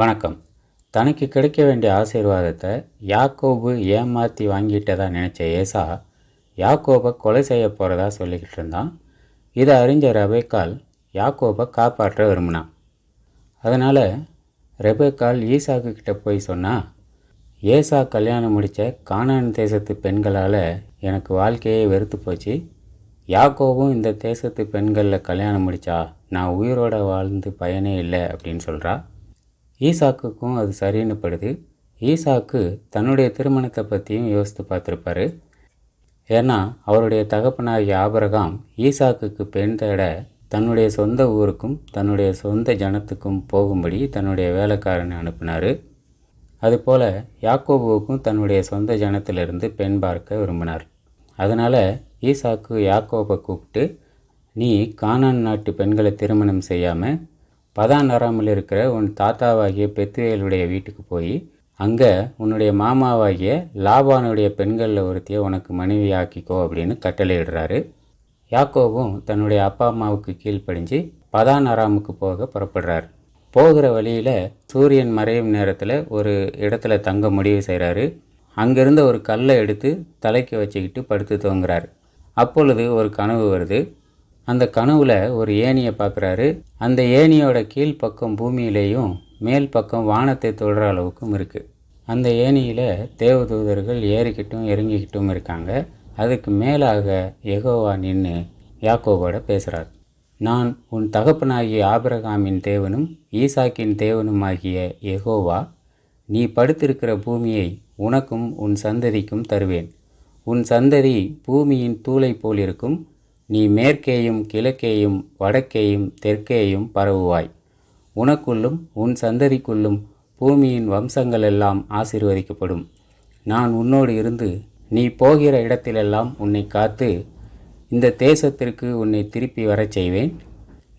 வணக்கம். தனக்கு கிடைக்க வேண்டிய ஆசீர்வாதத்தை யாக்கோபு ஏமாற்றி வாங்கிட்டதா நினச்ச ஏசா யாக்கோபை கொலை செய்ய போகிறதா சொல்லிக்கிட்டு இருந்தான். இதை அறிஞ்ச ரெபேக்காள் யாக்கோபை காப்பாற்ற விரும்பினான். அதனால் ரெபேக்காள் ஈசாக்கு கிட்ட போய் சொன்னால், ஏசா கல்யாணம் முடித்த கானான் தேசத்து பெண்களால் எனக்கு வாழ்க்கையே வெறுத்து போச்சு. யாக்கோபும் இந்த தேசத்து பெண்களில் கல்யாணம் முடித்தா நான் உயிரோட வாழ்ந்து பயனே இல்லை அப்படின்னு சொல்கிறா. ஈசாக்குக்கும் அது சரின்னு படுது. ஈசாக்கு தன்னுடைய திருமணத்தை பற்றியும் யோசித்து பார்த்துருப்பாரு. ஏன்னா அவருடைய தகப்பனாகிய ஆபிரகாம் ஈசாக்குக்கு பெண் தேட தன்னுடைய சொந்த ஊருக்கும் தன்னுடைய சொந்த ஜனத்துக்கும் போகும்படி தன்னுடைய வேலைக்காரனை அனுப்பினார். அதுபோல் யாக்கோபுவுக்கும் தன்னுடைய சொந்த ஜனத்திலிருந்து பெண் பார்க்க விரும்பினார். அதனால் ஈசாக்கு யாக்கோபை கூப்பிட்டு, நீ கானான் நாட்டு பெண்களை திருமணம் செய்யாமல் பதான் அராமில் இருக்கிற உன் தாத்தாவாகிய பெத்துவேலுடைய வீட்டுக்கு போய் அங்கே உன்னுடைய மாமாவாகிய லாபானுடைய பெண்களில் ஒருத்தியை உனக்கு மனைவி ஆக்கிக்கோ அப்படின்னு கட்டளையிடுறாரு. யாக்கோபும் தன்னுடைய அப்பா அம்மாவுக்கு கீழ்ப்படிஞ்சு பதான் அராமுக்கு போக புறப்படுறார். போகிற வழியில் சூரியன் மறையும் நேரத்தில் ஒரு இடத்துல தங்க முடிவு செய்கிறாரு. அங்கேருந்த ஒரு கல்லை எடுத்து தலைக்கு வச்சுக்கிட்டு படுத்து தூங்குறார். அப்பொழுது ஒரு கனவு வருது. அந்த கனவில் ஒரு ஏணியை பார்க்குறாரு. அந்த ஏணியோட கீழ்ப்பக்கம் பூமியிலேயும் மேல் பக்கம் வானத்தை தொடுற அளவுக்கும் இருக்குது. அந்த ஏணியில் தேவதூதர்கள் ஏறிக்கிட்டும் இறங்கிக்கிட்டும் இருக்காங்க. அதுக்கு மேலாக யெகோவா நின்று யாக்கோபோட பேசுகிறார். நான் உன் தகப்பனாகிய ஆபிரகாமின் தேவனும் ஈசாக்கின் தேவனுமாகிய யெகோவா, நீ படுத்திருக்கிற பூமியை உனக்கும் உன் சந்ததிக்கும் தருவேன். உன் சந்ததி பூமியின் தூளை போல் இருக்கும். நீ மேற்கேயும் கிழக்கேயும் வடக்கேயும் தெற்கேயும் பரவுவாய். உனக்குள்ளும் உன் சந்ததிக்குள்ளும் பூமியின் வம்சங்கள் எல்லாம் ஆசீர்வதிக்கப்படும். நான் உன்னோடு இருந்து நீ போகிற இடத்திலெல்லாம் உன்னை காத்து இந்த தேசத்திற்கு உன்னை திருப்பி வரச் செய்வேன்.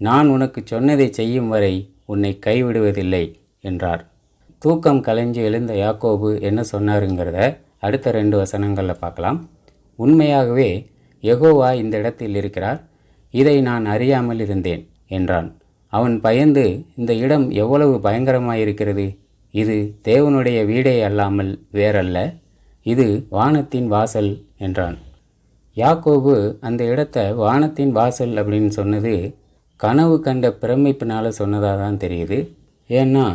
நான் உனக்கு சொன்னதை செய்யும் வரை உன்னை கைவிடுவதில்லை என்றார். தூக்கம் கலைஞ்சு எழுந்த யாக்கோபு என்ன சொன்னாருங்கிறத அடுத்த 2 வசனங்களில் பார்க்கலாம். உண்மையாகவே யெகோவா இந்த இடத்தில் இருக்கிறார், இதை நான் அறியாமல் இருந்தேன் என்றான். அவன் பயந்து, இந்த இடம் எவ்வளவு பயங்கரமாயிருக்கிறது, இது தேவனுடைய வீடே அல்லாமல் வேறல்ல, இது வானத்தின் வாசல் என்றான். யாக்கோபு அந்த இடத்த வானத்தின் வாசல் அப்படின்னு சொன்னது கனவு கண்ட பிரமிப்பினால் சொன்னதாக தான் தெரியுது. ஏன்னா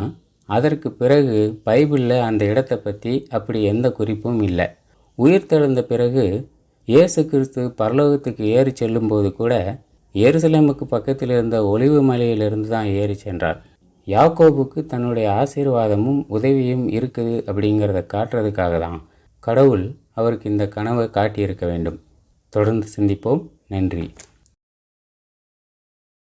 அதற்கு பிறகு பைபிளில் அந்த இடத்தை பற்றி அப்படி எந்த குறிப்பும் இல்லை. உயிர்த்தெழுந்த பிறகு இயேசு கிறிஸ்து பரலோகத்துக்கு ஏறி செல்லும்போது கூட எருசலேமுக்கு பக்கத்தில் இருந்த ஒலிவு மலையிலிருந்து தான் ஏறி சென்றார். யாக்கோபுக்கு தன்னுடைய ஆசீர்வாதமும் உதவியும் இருக்குது அப்படிங்கிறத காட்டுறதுக்காக தான் கடவுள் அவருக்கு இந்த கனவை காட்டியிருக்க வேண்டும். தொடர்ந்து சிந்திப்போம். நன்றி.